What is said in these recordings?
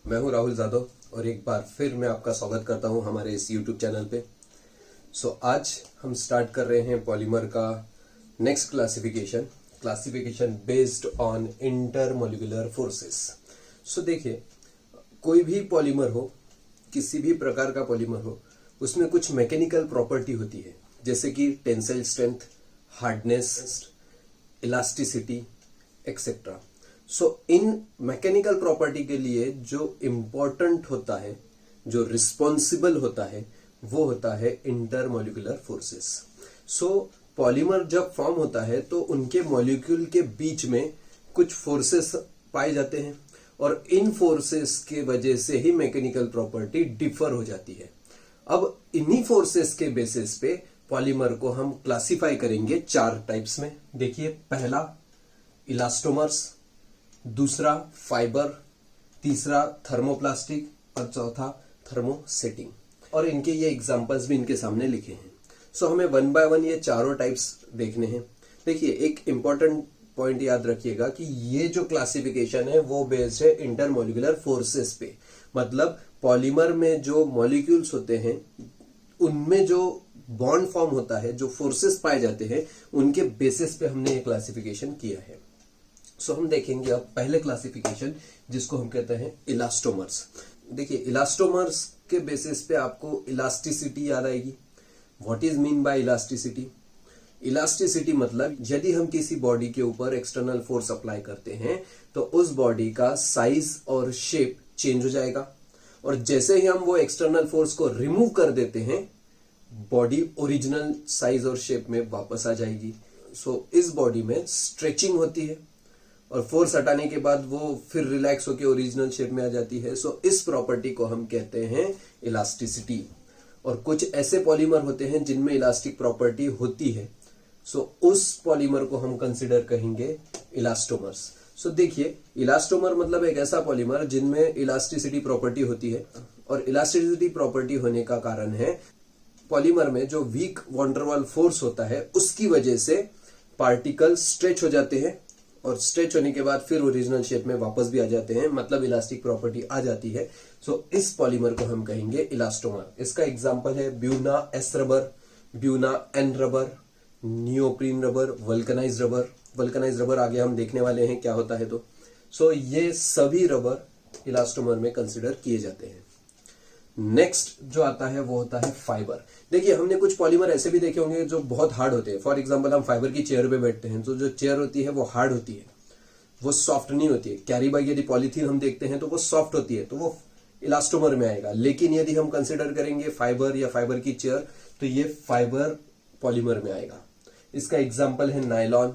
मैं हूं राहुल जादव और एक बार फिर मैं आपका स्वागत करता हूं हमारे इस YouTube चैनल पे। आज हम स्टार्ट कर रहे हैं पॉलीमर का next classification based on intermolecular forces. देखिए, कोई भी पॉलीमर हो, किसी भी प्रकार का पॉलीमर हो, उसमें कुछ मैकेनिकल प्रॉपर्टी होती है, जैसे कि tensile strength, hardness, elasticity etcetera. इन मैकेनिकल प्रॉपर्टी के लिए जो इम्पोर्टेंट होता है, जो रिस्पॉन्सिबल होता है, वो होता है इंटरमोलिकुलर फोर्सेस। पॉलीमर जब फॉर्म होता है तो उनके मॉलिक्यूल के बीच में कुछ फोर्सेस पाए जाते हैं और इन फोर्सेस के वजह से ही मैकेनिकल प्रॉपर्टी डिफर हो जाती है। अब इन्हीं फोर्सेस के बेसिस पे पॉलीमर को हम क्लासिफाई करेंगे 4 टाइप्स में। देखिए, पहला इलास्टोमर्स, दूसरा फाइबर, तीसरा थर्मोप्लास्टिक और चौथा थर्मोसेटिंग। और इनके ये एग्जांपल्स भी इनके सामने लिखे हैं। हमें 1 बाय 1 ये चारों टाइप्स देखने हैं। देखिए, एक इंपॉर्टेंट पॉइंट याद रखिएगा कि ये जो क्लासिफिकेशन है वो बेस्ड है इंटरमोलिकुलर फोर्सेस पे। मतलब पॉलीमर में जो मॉलिक्यूल्स होते हैं उनमें जो बॉन्ड फॉर्म होता है, जो फोर्सेस पाए जाते हैं, उनके बेसिस पे हमने ये क्लासिफिकेशन किया है। हम देखेंगे अब पहले क्लासिफिकेशन, जिसको हम कहते हैं इलास्टोमर्स। देखिए, इलास्टोमर्स के बेसिस पे आपको इलास्टिसिटी याद आएगी। What is mean by elasticity? Elasticity मतलब यदि हम किसी बॉडी के ऊपर एक्सटर्नल फोर्स अप्लाई करते हैं तो उस बॉडी का साइज और शेप चेंज हो जाएगा, और जैसे ही हम वो एक्सटर्नल फोर्स को रिमूव कर देते हैं, बॉडी ओरिजिनल साइज और शेप में वापस आ जाएगी। इस बॉडी में स्ट्रेचिंग होती है और फोर्स हटाने के बाद वो फिर रिलैक्स होकर ओरिजिनल शेप में आ जाती है। इस प्रॉपर्टी को हम कहते हैं इलास्टिसिटी। और कुछ ऐसे पॉलीमर होते हैं जिनमें इलास्टिक प्रॉपर्टी होती है, उस पॉलीमर को हम कंसिडर कहेंगे इलास्टोमर्स। देखिए, इलास्टोमर मतलब एक ऐसा पॉलीमर जिनमें इलास्टिसिटी प्रॉपर्टी होती है, और इलास्टिसिटी प्रॉपर्टी होने का कारण है पॉलीमर में जो weak van der Waals force होता है उसकी वजह से पार्टिकल स्ट्रेच हो जाते हैं, और स्ट्रेच होने के बाद फिर ओरिजिनल शेप में वापस भी आ जाते हैं, मतलब इलास्टिक प्रॉपर्टी आ जाती है। इस पॉलीमर को हम कहेंगे इलास्टोमर। इसका एग्जांपल है buna S rubber, buna N rubber, neoprene rubber, vulcanize rubber. Vulcanize rubber आगे हम देखने वाले हैं क्या होता है। ये सभी रबर इलास्टोमर में कंसिडर किए जाते हैं। नेक्स्ट जो आता है वो होता है फाइबर। देखिए, हमने कुछ पॉलीमर ऐसे भी देखे होंगे जो बहुत हार्ड होते हैं। फॉर एग्जांपल, हम फाइबर की चेयर पे बैठते हैं तो जो चेयर होती है वो हार्ड होती है, वो सॉफ्ट नहीं होती है। कैरी बैग यदि पॉलीथीन हम देखते हैं तो वो सॉफ्ट होती है, तो वो इलास्टोमर में आएगा। लेकिन यदि हम कंसिडर करेंगे फाइबर या फाइबर की चेयर, तो ये फाइबर पॉलीमर में आएगा। इसका एग्जाम्पल है नायलॉन,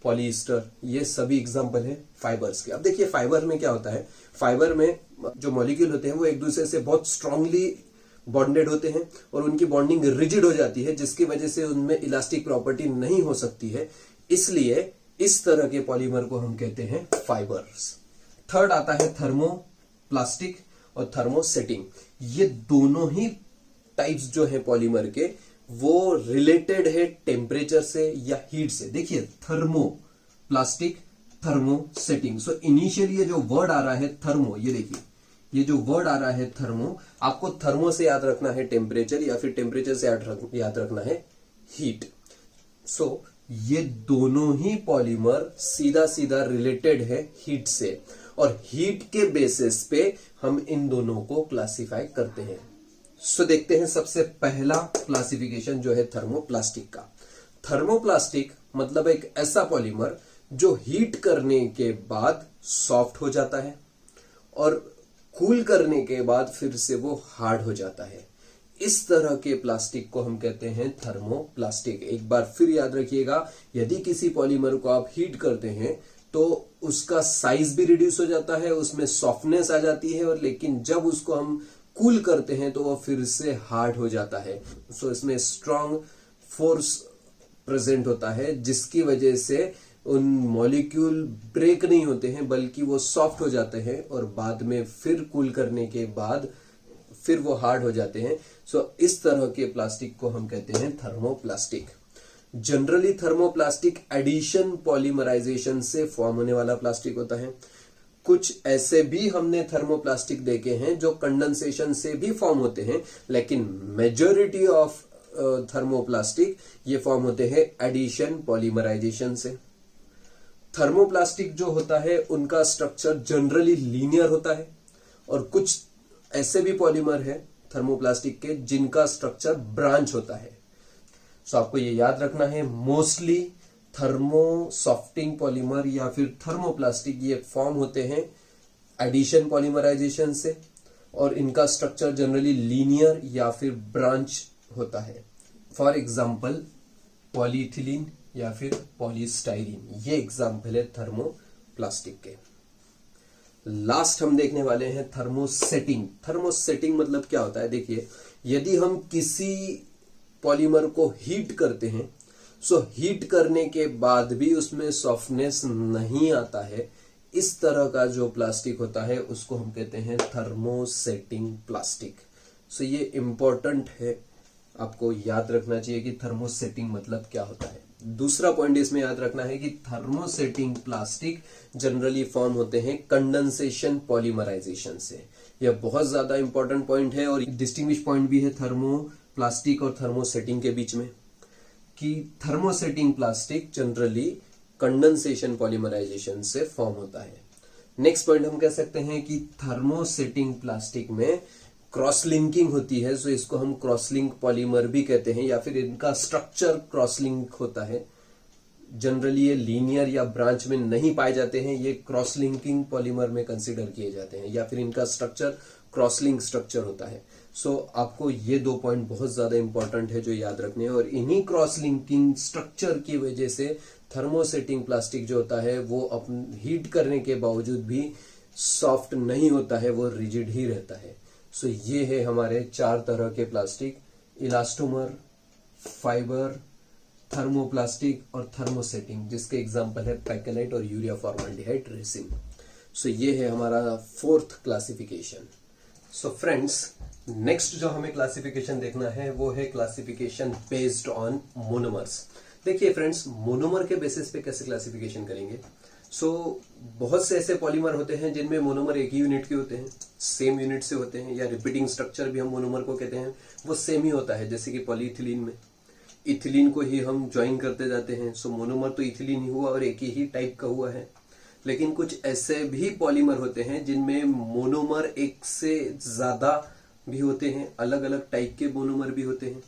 पॉलीस्टर, ये सभी एग्जाम्पल है फाइबर्स के। अब देखिए, फाइबर में क्या होता है, फाइबर में जो मॉलिक्यूल होते हैं वो एक दूसरे से बहुत स्ट्रांगली बॉन्डेड होते हैं और उनकी बॉन्डिंग रिजिड हो जाती है, जिसकी वजह से उनमें इलास्टिक प्रॉपर्टी नहीं हो सकती है। इसलिए इस तरह के पॉलीमर को हम कहते हैं फाइबर्स। थर्ड आता है थर्मोप्लास्टिक और थर्मोसेटिंग। ये दोनों ही टाइप्स जो है पॉलीमर के, वो रिलेटेड है टेम्परेचर से या हीट से। देखिए, थर्मोप्लास्टिक, थर्मोसेटिंग। इनिशियली ये जो वर्ड आ रहा है थर्मो, ये देखिए, ये जो वर्ड आ रहा है थर्मो, आपको थर्मो से याद रखना है टेम्परेचर, या फिर टेम्परेचर से याद रखना है हीट। ये दोनों ही पॉलीमर सीधा सीधा रिलेटेड है हीट से, और हीट के बेसिस पे हम इन दोनों को क्लासिफाई करते हैं। देखते हैं सबसे पहला क्लासिफिकेशन जो है थर्मोप्लास्टिक का। थर्मोप्लास्टिक मतलब एक ऐसा पॉलीमर जो हीट करने के बाद सॉफ्ट हो जाता है और कूल करने के बाद फिर से वो हार्ड हो जाता है। इस तरह के प्लास्टिक को हम कहते हैं थर्मोप्लास्टिक। एक बार फिर याद रखिएगा, यदि किसी पॉलीमर को आप हीट करते हैं तो उसका साइज भी रिड्यूस हो जाता है, उसमें सॉफ्टनेस आ जाती है, और लेकिन जब उसको हम कूल करते हैं तो वो फिर से हार्ड हो जाता है। इसमें स्ट्रांग फोर्स प्रेजेंट होता है, जिसकी वजह से उन मॉलिक्यूल ब्रेक नहीं होते हैं, बल्कि वो सॉफ्ट हो जाते हैं और बाद में फिर कूल करने के बाद फिर वो हार्ड हो जाते हैं। इस तरह के प्लास्टिक को हम कहते हैं thermoplastic. Generally thermoplastic addition polymerization से फॉर्म होने वाला प्लास्टिक होता है। कुछ ऐसे भी हमने थर्मोप्लास्टिक देखे हैं जो कंडेंसेशन से भी फॉर्म होते हैं, लेकिन मेजॉरिटी ऑफ थर्मोप्लास्टिक ये फॉर्म होते हैं एडिशन पॉलीमराइजेशन से। थर्मोप्लास्टिक जो होता है उनका स्ट्रक्चर जनरली लीनियर होता है, और कुछ ऐसे भी पॉलीमर है थर्मोप्लास्टिक के जिनका स्ट्रक्चर ब्रांच होता है। सो आपको ये याद रखना है, मोस्टली थर्मो सॉफ्टिंग पॉलीमर या फिर थर्मोप्लास्टिक ये फॉर्म होते हैं एडिशन पॉलीमराइजेशन से, और इनका स्ट्रक्चर जनरली लीनियर या फिर ब्रांच होता है। फॉर एग्जाम्पल पॉलीइथिलीन या फिर पॉलीस्टाइरीन, ये एग्जाम्पल है थर्मोप्लास्टिक के। लास्ट हम देखने वाले हैं थर्मोसेटिंग। थर्मोसेटिंग मतलब क्या होता है, देखिए यदि हम किसी पॉलीमर को हीट करते हैं, सो हीट करने के बाद भी उसमें सॉफ्टनेस नहीं आता है, इस तरह का जो प्लास्टिक होता है उसको हम कहते हैं थर्मोसेटिंग प्लास्टिक। सो ये इंपॉर्टेंट है, आपको याद रखना चाहिए कि थर्मोसेटिंग मतलब क्या होता है। दूसरा पॉइंट इसमें याद रखना है कि थर्मोसेटिंग प्लास्टिक जनरली फॉर्म होते हैं कंडेंसेशन पॉलीमराइजेशन से। यह बहुत ज्यादा इंपॉर्टेंट पॉइंट है और डिस्टिंग्विश पॉइंट भी है थर्मोप्लास्टिक और थर्मोसेटिंग के बीच में, कि thermosetting plastic generally condensation polymerization से फॉर्म होता है। नेक्स्ट पॉइंट हम कह सकते हैं कि थर्मोसेटिंग प्लास्टिक में क्रॉस लिंकिंग होती है, सो इसको हम क्रॉस लिंक पॉलीमर भी कहते हैं, या फिर इनका स्ट्रक्चर क्रॉस लिंक होता है। जनरली ये लीनियर या ब्रांच में नहीं पाए जाते हैं, ये क्रॉस लिंकिंग पॉलीमर में कंसीडर किए जाते हैं, या फिर इनका स्ट्रक्चर क्रॉस लिंक स्ट्रक्चर होता है। सो आपको ये दो पॉइंट बहुत ज्यादा इंपॉर्टेंट है जो याद रखने हैं, और इन्हीं क्रॉस लिंकिंग स्ट्रक्चर की वजह से थर्मोसेटिंग प्लास्टिक जो होता है वो अपने हीट करने के बावजूद भी सॉफ्ट नहीं होता है, वो रिजिड ही रहता है। सो ये है हमारे 4 तरह के प्लास्टिक, इलास्टोमर, फाइबर, थर्मोप्लास्टिक और थर्मोसेटिंग, जिसके एग्जांपल है पैकेलाइट और यूरिया फॉर्माल्डिहाइड रेसिन। सो ये है हमारा 4th classification. So friends, next जो हमें क्लासिफिकेशन देखना है वो है क्लासिफिकेशन बेस्ड ऑन मोनोमर्स। देखिए फ्रेंड्स, मोनोमर के बेसिस पे कैसे क्लासिफिकेशन करेंगे। बहुत से ऐसे पॉलीमर होते हैं जिनमें मोनोमर एक ही यूनिट के होते हैं, सेम यूनिट से होते हैं, या रिपीटिंग स्ट्रक्चर भी हम मोनोमर को कहते हैं, वो सेम ही होता है। जैसे कि पॉलीइथिलीन में इथिलीन को ही हम ज्वाइन करते जाते हैं, सो मोनोमर तो इथिलीन ही हुआ और एक ही टाइप का हुआ है। लेकिन कुछ ऐसे भी पॉलीमर होते हैं जिनमें मोनोमर एक से ज्यादा भी होते हैं, अलग अलग टाइप के मोनोमर भी होते हैं।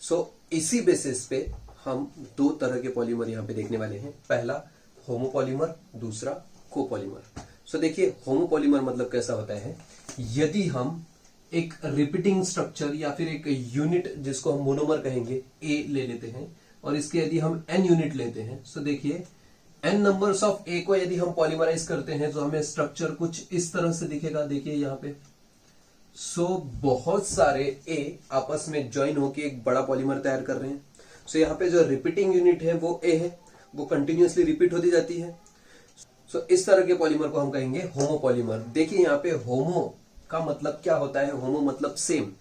सो इसी बेसिस पे हम 2 तरह के पॉलीमर यहाँ पे देखने वाले हैं। पहला होमोपॉलीमर, दूसरा कोपॉलीमर। सो देखिए, होमोपॉलीमर मतलब कैसा होता है, यदि हम एक रिपीटिंग स्ट्रक्चर या फिर एक यूनिट जिसको हम मोनोमर कहेंगे ए ले लेते हैं, और इसके यदि हम एन यूनिट लेते हैं, सो देखिए एन नंबर्स ऑफ ए को यदि हम पॉलीमराइज करते हैं तो हमें स्ट्रक्चर कुछ इस तरह से दिखेगा। देखिए यहाँ पे बहुत सारे ए आपस में ज्वाइन होकर एक बड़ा पॉलीमर तैयार कर रहे हैं। सो यहाँ पे जो रिपीटिंग यूनिट है वो ए है, वो कंटिन्यूअसली रिपीट होती जाती है। सो इस तरह के पॉलीमर को हम कहेंगे होमोपॉलीमर। देखिए यहाँ पे होमो का मतलब क्या होता है, होमो मतलब सेम।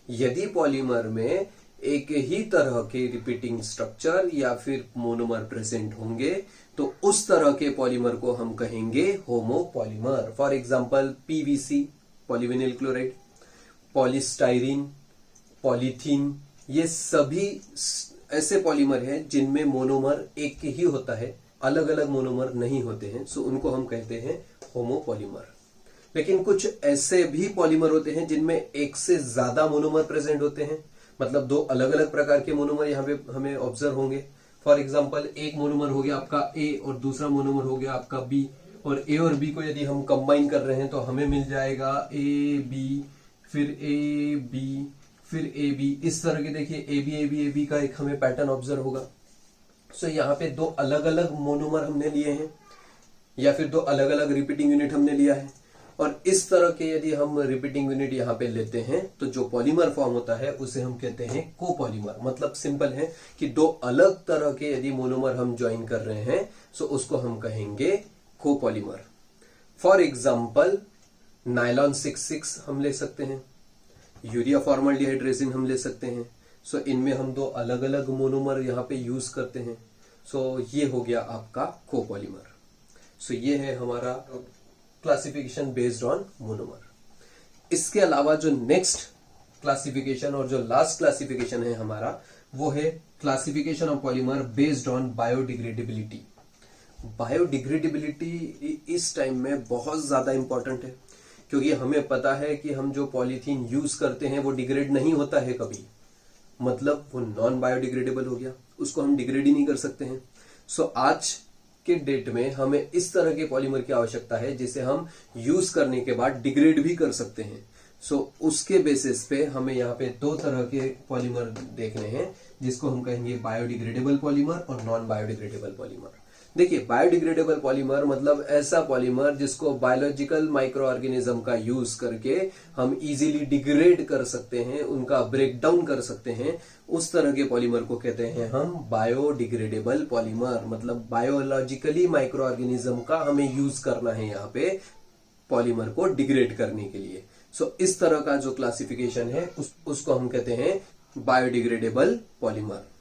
यदि पॉलीमर में एक ही तरह के रिपीटिंग स्ट्रक्चर या फिर मोनोमर प्रेजेंट होंगे तो उस तरह के पॉलीमर को हम कहेंगे homopolymer. For example PVC, polyvinyl chloride, polystyrene, polythene, ये सभी ऐसे पॉलीमर हैं जिनमें मोनोमर एक ही होता है, अलग अलग मोनोमर नहीं होते हैं। सो उनको हम कहते हैं होमोपॉलीमर। लेकिन कुछ ऐसे भी पॉलीमर होते हैं जिनमें एक से ज्यादा मोनोमर प्रेजेंट होते हैं, मतलब 2 अलग अलग प्रकार के मोनोमर यहाँ पे हमें ऑब्जर्व होंगे। फॉर एग्जांपल एक मोनोमर हो गया आपका ए और दूसरा मोनोमर हो गया आपका बी, और ए और बी को यदि हम कंबाइन कर रहे हैं तो हमें मिल जाएगा ए बी, फिर ए बी, फिर ए बी। इस तरह के देखिए ए बी का एक हमें पैटर्न ऑब्जर्व होगा। सो यहाँ पे 2 अलग अलग मोनोमर हमने लिए हैं, या फिर 2 अलग अलग रिपीटिंग यूनिट हमने लिया है, और इस तरह के यदि हम रिपीटिंग यूनिट यहाँ पे लेते हैं तो जो पॉलीमर फॉर्म होता है उसे हम कहते हैं कोपॉलीमर। मतलब सिंपल है कि 2 अलग तरह के यदि मोनोमर हम ज्वाइन कर रहे हैं तो उसको हम कहेंगे कोपॉलीमर। फॉर एग्जाम्पल नायलॉन 66 हम ले सकते हैं, यूरिया फॉर्माल्डिहाइड रेजिन हम ले सकते हैं। सो इनमें हम 2 अलग अलग मोनोमर यहाँ पे यूज करते हैं। सो ये हो गया आपका कोपॉलीमर। सो ये है हमारा क्लासिफिकेशन बेस्ड ऑन मोनोमर। इसके अलावा जो नेक्स्ट क्लासिफिकेशन और जो लास्ट क्लासिफिकेशन है हमारा, वो है classification of polymer based on biodegradability. Biodegradability इस टाइम में बहुत ज्यादा इंपॉर्टेंट है, क्योंकि हमें पता है कि हम जो पॉलीथीन यूज करते हैं वो डिग्रेड नहीं होता है कभी, मतलब वो नॉन बायोडिग्रेडेबल हो गया, उसको हम डिग्रेड ही नहीं कर सकते हैं। सो आज के डेट में हमें इस तरह के पॉलीमर की आवश्यकता है जिसे हम यूज करने के बाद डिग्रेड भी कर सकते हैं। सो उसके बेसिस पे हमें यहाँ पे दो तरह के पॉलीमर देखने हैं, जिसको हम कहेंगे बायोडिग्रेडेबल पॉलीमर और नॉन बायोडिग्रेडेबल पॉलीमर। देखिए, बायोडिग्रेडेबल पॉलीमर मतलब ऐसा पॉलीमर जिसको बायोलॉजिकल माइक्रो ऑर्गेनिज्म का यूज करके हम इजीली डिग्रेड कर सकते हैं, उनका ब्रेक डाउन कर सकते हैं। उस तरह के पॉलीमर को कहते हैं हम बायोडिग्रेडेबल पॉलीमर। मतलब बायोलॉजिकली माइक्रो ऑर्गेनिज्म का हमें यूज करना है यहाँ पे पॉलीमर को डिग्रेड करने के लिए। सो इस तरह का जो क्लासिफिकेशन है उसको हम कहते हैं बायोडिग्रेडेबल पॉलीमर।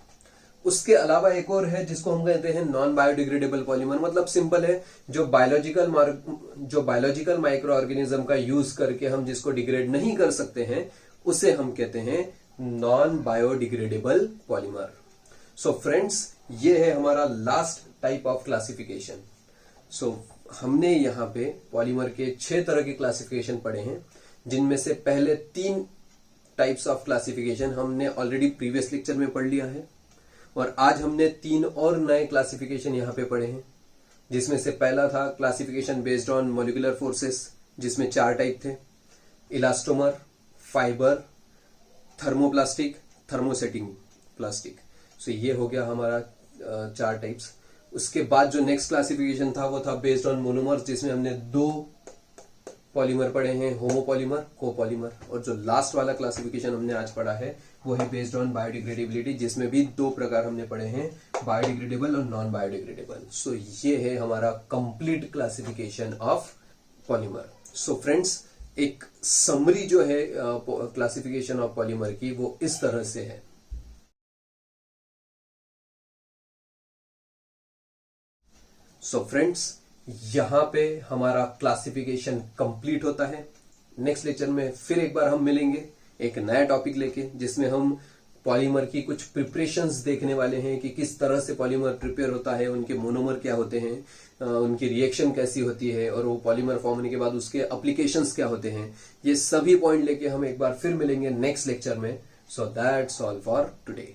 उसके अलावा एक और है जिसको हम कहते हैं नॉन बायोडिग्रेडेबल पॉलीमर। मतलब सिंपल है, जो बायोलॉजिकल माइक्रो ऑर्गेनिज्म का यूज करके हम जिसको डिग्रेड नहीं कर सकते हैं, उसे हम कहते हैं non biodegradable polymer. So friends, ये है हमारा लास्ट टाइप ऑफ क्लासिफिकेशन। सो हमने यहाँ पे पॉलीमर के 6 तरह के क्लासिफिकेशन पढ़े हैं, जिनमें से पहले 3 टाइप्स ऑफ क्लासिफिकेशन हमने ऑलरेडी प्रीवियस लेक्चर में पढ़ लिया है, और आज हमने 3 और नए क्लासिफिकेशन यहाँ पे पढ़े हैं, जिसमें से पहला था classification based on molecular forces, जिसमें 4 टाइप थे: elastomer, fibre, thermoplastic, thermosetting plastic. So ये हो गया हमारा 4 टाइप्स। उसके बाद जो नेक्स्ट क्लासिफिकेशन था वो था बेस्ड ऑन मोनोमर्स, जिसमें हमने 2 पॉलीमर पढ़े हैं, होमोपॉलीमर, कोपॉलीमर। और जो लास्ट वाला क्लासिफिकेशन हमने आज पढ़ा है वो है बेस्ड ऑन बायोडिग्रेडेबिलिटी, जिसमें भी 2 प्रकार हमने पढ़े हैं, बायोडिग्रेडेबल और नॉन बायोडिग्रेडेबल। सो ये है हमारा complete classification of polymer. So friends, एक समरी जो है क्लासिफिकेशन ऑफ पॉलीमर की, वो इस तरह से है। सो फ्रेंड्स, यहां पे हमारा क्लासिफिकेशन कंप्लीट होता है। नेक्स्ट लेक्चर में फिर एक बार हम मिलेंगे एक नया टॉपिक लेके, जिसमें हम पॉलीमर की कुछ प्रिपरेशंस देखने वाले हैं कि किस तरह से पॉलीमर प्रिपेयर होता है, उनके मोनोमर क्या होते हैं, उनकी रिएक्शन कैसी होती है, और वो पॉलीमर फॉर्म होने के बाद उसके एप्लीकेशंस क्या होते हैं। ये सभी पॉइंट लेके हम एक बार फिर मिलेंगे नेक्स्ट लेक्चर में। So that's all for today.